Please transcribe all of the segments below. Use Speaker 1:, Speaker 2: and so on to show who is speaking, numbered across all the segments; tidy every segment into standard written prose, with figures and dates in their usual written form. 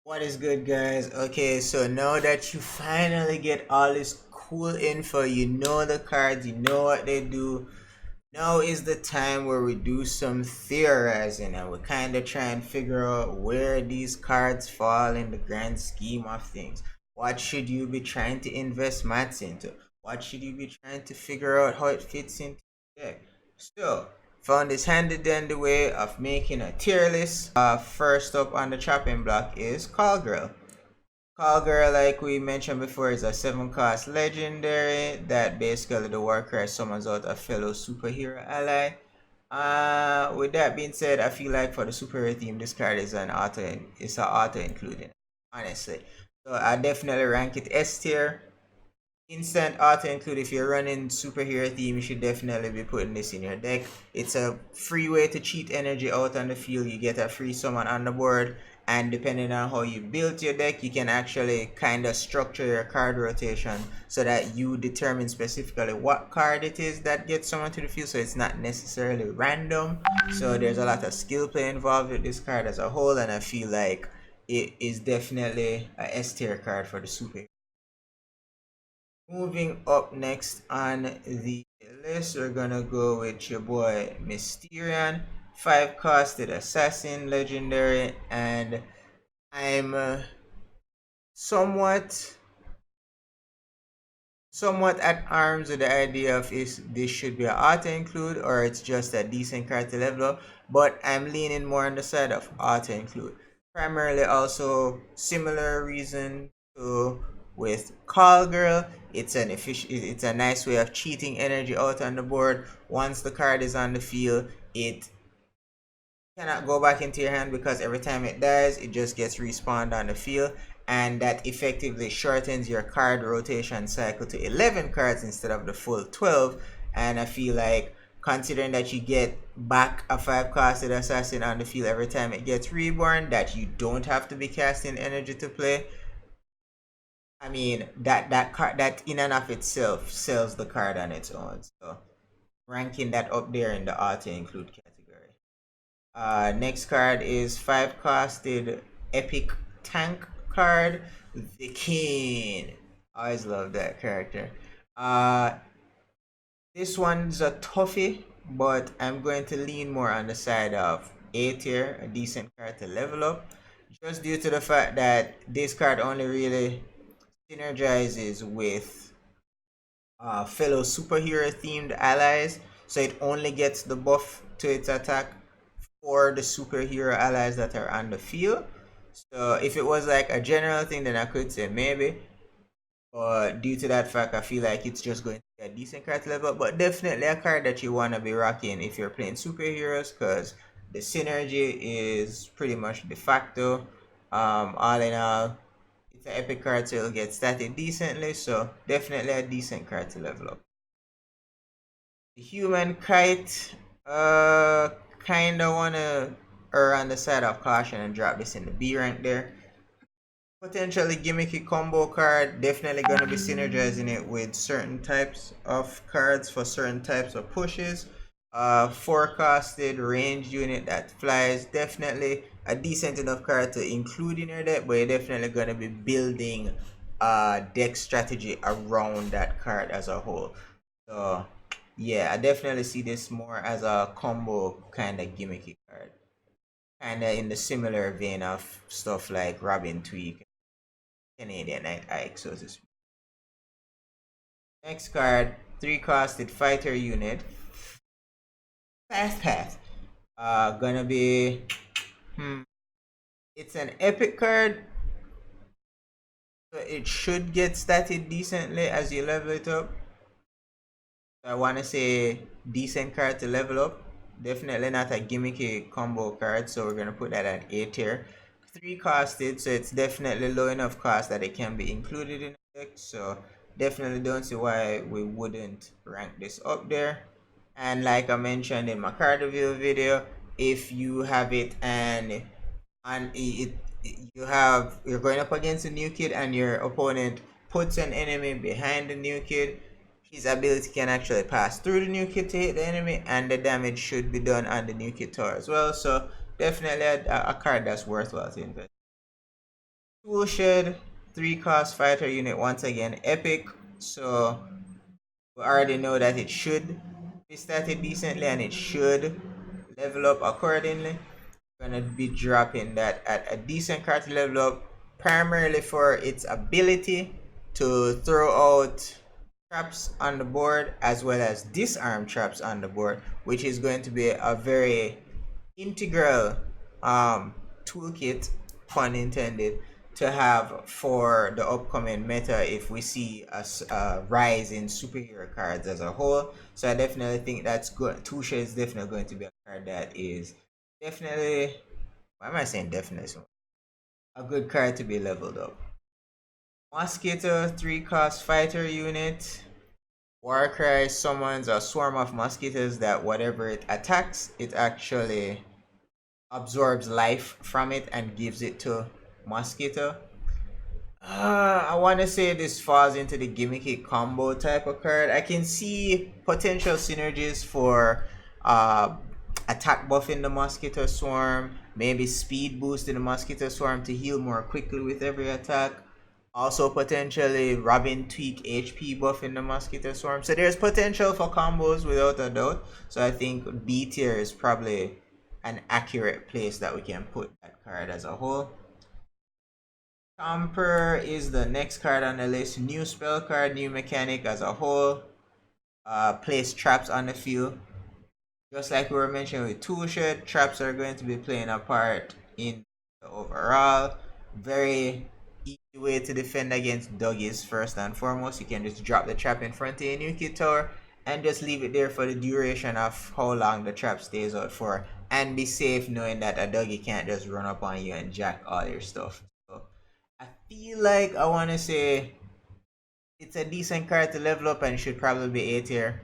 Speaker 1: What is good, guys? Okay, so now that you finally get all this cool info, you know the cards, you know what they do. Now is the time where we do some theorizing and we kind of try and figure out where these cards fall in the grand scheme of things. What should you be trying to invest mats into? What should you be trying to figure out how it fits into the deck? So, found this handy dandy way of making a tier list. First up on the chopping block is Call Girl. Call Girl, like we mentioned before, is a 7-cost legendary that basically the war cry summons out a fellow superhero ally. With that being said, I feel like for the superhero team, this card is an auto including, honestly. So I definitely rank it S tier. Instant auto include. If you're running superhero team, you should definitely be putting this in your deck. It's a free way to cheat energy out on the field. You get a free summon on the board, and depending on how you build your deck, you can actually kind of structure your card rotation so that you determine specifically what card it is that gets summoned to the field, so it's not necessarily random. So there's a lot of skill play involved with this card as a whole, and I feel like it is definitely a S tier card for the super. Moving up next on the list, we're gonna go with your boy Mysterion, 5-costed assassin legendary, and I'm somewhat at arms with the idea of is this should be an auto include or it's just a decent card to level up, but I'm leaning more on the side of auto include. Primarily also similar reason to with Call Girl. It's a nice way of cheating energy out on the board. Once the card is on the field, it cannot go back into your hand because every time it dies, it just gets respawned on the field, and that effectively shortens your card rotation cycle to 11 cards instead of the full 12. And I feel like considering that you get back a 5-costed assassin on the field every time it gets reborn, that you don't have to be casting energy to play, I mean that card, that in and of itself sells the card on its own. So ranking that up there in the auto include category. Next card is 5-costed epic tank card, the King. I always love that character. This one's a toughie, but I'm going to lean more on the side of A tier, a decent card to level up, just due to the fact that this card only really synergizes with fellow superhero themed allies, so it only gets the buff to its attack for the superhero allies that are on the field. So if it was like a general thing, then I could say maybe, but due to that fact, I feel like it's just going to be a decent card level, but definitely a card that you want to be rocking if you're playing superheroes, because the synergy is pretty much de facto. All in all, it's an epic card, so it'll get stated decently, so definitely a decent card to level up. The human Kite, kinda wanna err on the side of caution and drop this in the B rank there. Potentially gimmicky combo card, definitely gonna be synergizing it with certain types of cards for certain types of pushes. Forecasted range unit that flies, definitely a decent enough card to include in your deck, but you're definitely gonna be building a deck strategy around that card as a whole. So yeah, I definitely see this more as a combo kind of gimmicky card, kind of in the similar vein of stuff like Robin Tweak, Canadian Ike, so to speak. Next card, 3-costed fighter unit, Fastpass. Gonna be, it's an epic card, so it should get statted decently as you level it up. I want to say decent card to level up. Definitely not a gimmicky combo card, so we're going to put that at A tier. 3-costed, so it's definitely low enough cost that it can be included in the deck. So definitely don't see why we wouldn't rank this up there. And like I mentioned in my card review video, if you have it and you're going up against a new kid and your opponent puts an enemy behind the new kid, his ability can actually pass through the new kid to hit the enemy, and the damage should be done on the new kid tower as well. So definitely a card that's worthwhile to invest. Tool Shed, 3 cost fighter unit, once again epic. So we already know that it should be started decently and it should level up accordingly. We're gonna be dropping that at a decent card to level up, primarily for its ability to throw out traps on the board as well as disarm traps on the board, which is going to be a very integral toolkit, pun intended, to have for the upcoming meta if we see a rise in superhero cards as a whole. So I definitely think that's good. Tusha is definitely going to be a card that is definitely, why am I saying definitely? A good card to be leveled up. Mosquito, 3 cost fighter unit. Warcry summons a swarm of mosquitoes that whatever it attacks, it actually absorbs life from it and gives it to Mosquito. I want to say this falls into the gimmicky combo type of card. I can see potential synergies for attack buffing the Mosquito Swarm, maybe speed boosting the Mosquito Swarm to heal more quickly with every attack. Also potentially Robin Tweak HP buffing the Mosquito Swarm. So there's potential for combos without a doubt. So I think B tier is probably an accurate place that we can put that card as a whole. Tamper is the next card on the list. New spell card, new mechanic as a whole. Place traps on the field. Just like we were mentioning with Toolshed, traps are going to be playing a part in the overall. Very easy way to defend against doggies first and foremost. You can just drop the trap in front of your new kid tower and just leave it there for the duration of how long the trap stays out for, and be safe knowing that a doggy can't just run up on you and jack all your stuff. So I feel like I want to say it's a decent card to level up and should probably be A tier.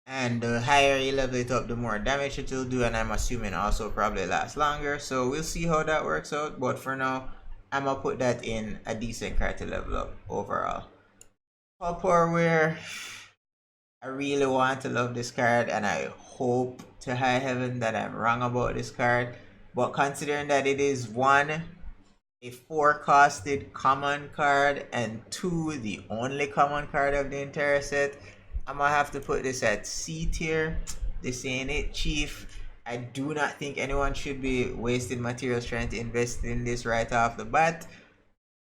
Speaker 1: And the higher you level it up, the more damage it will do, and I'm assuming also probably last longer. So we'll see how that works out, but for now, I'm gonna put that in a decent card to level up overall. Tupperware, I really want to love this card, and I hope to high heaven that I'm wrong about this card. But considering that it is one, a 4-costed common card, and 2, the only common card of the entire set, I'm gonna have to put this at C tier. This ain't it, chief. I do not think anyone should be wasting materials trying to invest in this right off the bat.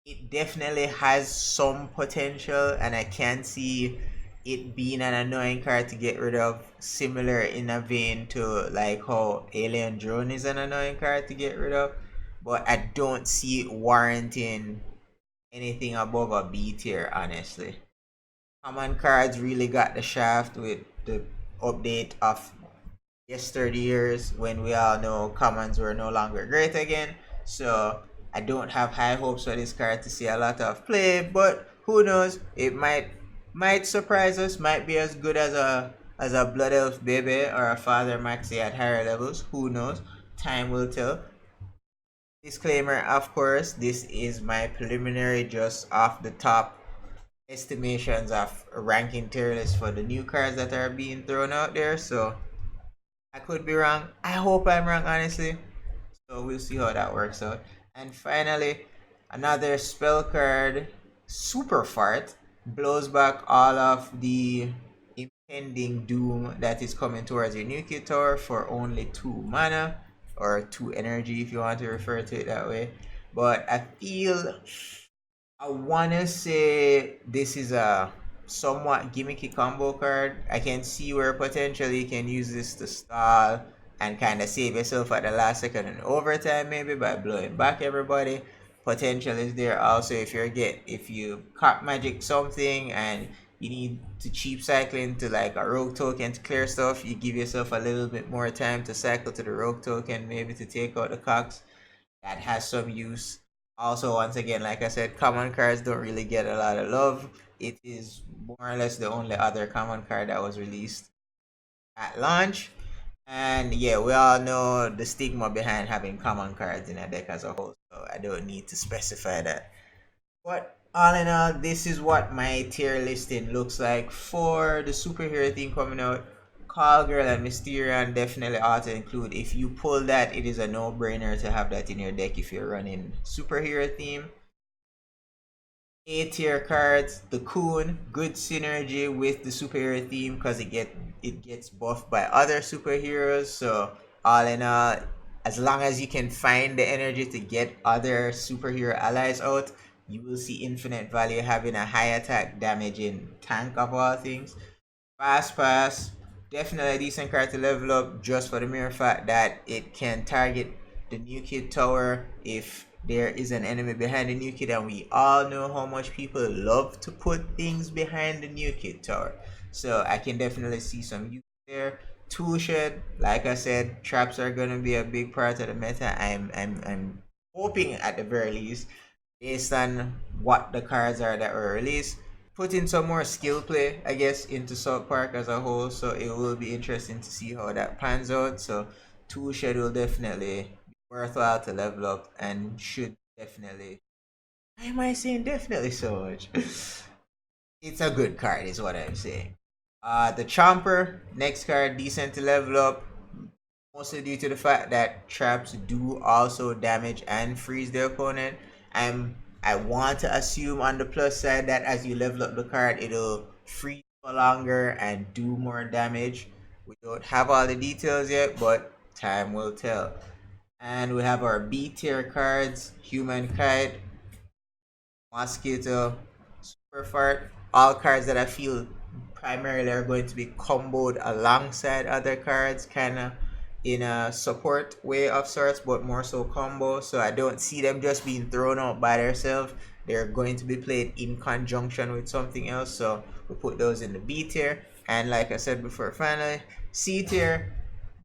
Speaker 1: It definitely has some potential, and I can see it being an annoying card to get rid of, similar in a vein to like how Alien Drone is an annoying card to get rid of. But I don't see it warranting anything above a B tier, honestly. Common cards really got the shaft with the update of yesteryears, when we all know commons were no longer great again. So I don't have high hopes for this card to see a lot of play, but who knows? It might surprise us. Might be as good as a Blood Elf Baby or a Father Maxi at higher levels. Who knows? Time will tell. Disclaimer, of course, this is my preliminary, just off the top estimations of ranking tier list for the new cards that are being thrown out there. So I could be wrong. I hope I'm wrong, honestly. So we'll see how that works out. And finally, another spell card, Super Fart, blows back all of the impending doom that is coming towards your new kid tower for only 2 mana, or 2 energy if you want to refer to it that way. But I wanna say this is a somewhat gimmicky combo card. I can see where potentially you can use this to stall and kind of save yourself at the last second in overtime, maybe by blowing back everybody. Potential is there also if you cop magic something and you need to cheap cycle into like a rogue token to clear stuff, you give yourself a little bit more time to cycle to the rogue token, maybe to take out the cocks. That has some use. Also, once again, like I said, common cards don't really get a lot of love. It is more or less the only other common card that was released at launch. And yeah, we all know the stigma behind having common cards in a deck as a whole, so I don't need to specify that. But all in all, this is what my tier listing looks like for the superhero thing coming out. Call Girl and Mysterion definitely ought to include. If you pull that, it is a no-brainer to have that in your deck if you're running superhero theme. A tier cards, the Coon, good synergy with the superhero theme because it gets buffed by other superheroes. So all in all, as long as you can find the energy to get other superhero allies out, you will see infinite value having a high attack damaging tank of all things. Fastpass, definitely a decent card to level up just for the mere fact that it can target the new kid tower if there is an enemy behind the new kid, and we all know how much people love to put things behind the new kid tower. So I can definitely see some use there. Tool shed, like I said, traps are gonna be a big part of the meta. I'm hoping at the very least, based on what the cards are that were released, put in some more skill play, I guess, into South Park as a whole. So it will be interesting to see how that pans out. So Tool Shed will definitely be worthwhile to level up and should definitely. Why am I saying definitely so much? It's a good card, is what I'm saying. The Chomper, next card, decent to level up. Mostly due to the fact that traps do also damage and freeze the opponent. I want to assume on the plus side that as you level up the card, it'll freeze for longer and do more damage. We don't have all the details yet, but time will tell. And we have our B tier cards, Human Kite, Mosquito, Super Fart, all cards that I feel primarily are going to be comboed alongside other cards, kind of in a support way of sorts, but more so combo. So I don't see them just being thrown out by themselves. They're going to be played in conjunction with something else. So we put those in the B tier. And like I said before, finally, C tier,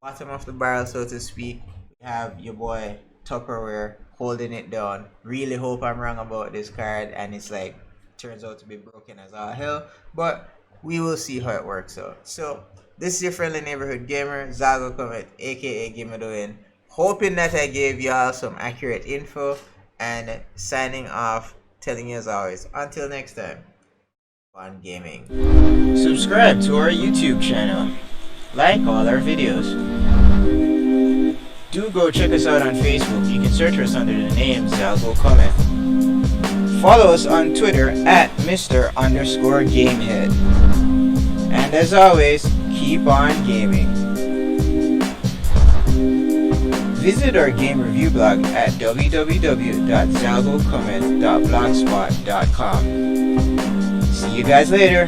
Speaker 1: bottom of the barrel, so to speak. We have your boy Tupperware holding it down. Really hope I'm wrong about this card, and it's like turns out to be broken as all hell. But we will see how it works out. So this is your friendly neighborhood gamer, Zago Comet, aka GimmeDaWin. Hoping that I gave y'all some accurate info, and signing off, telling you as always, until next time, fun gaming. Subscribe to our YouTube channel. Like all our videos. Do go check us out on Facebook. You can search us under the name Zago Comet. Follow us on Twitter at Mr_Gamehead. And as always, keep on gaming. Visit our game review blog at www.zagocomet.blogspot.com. See you guys later.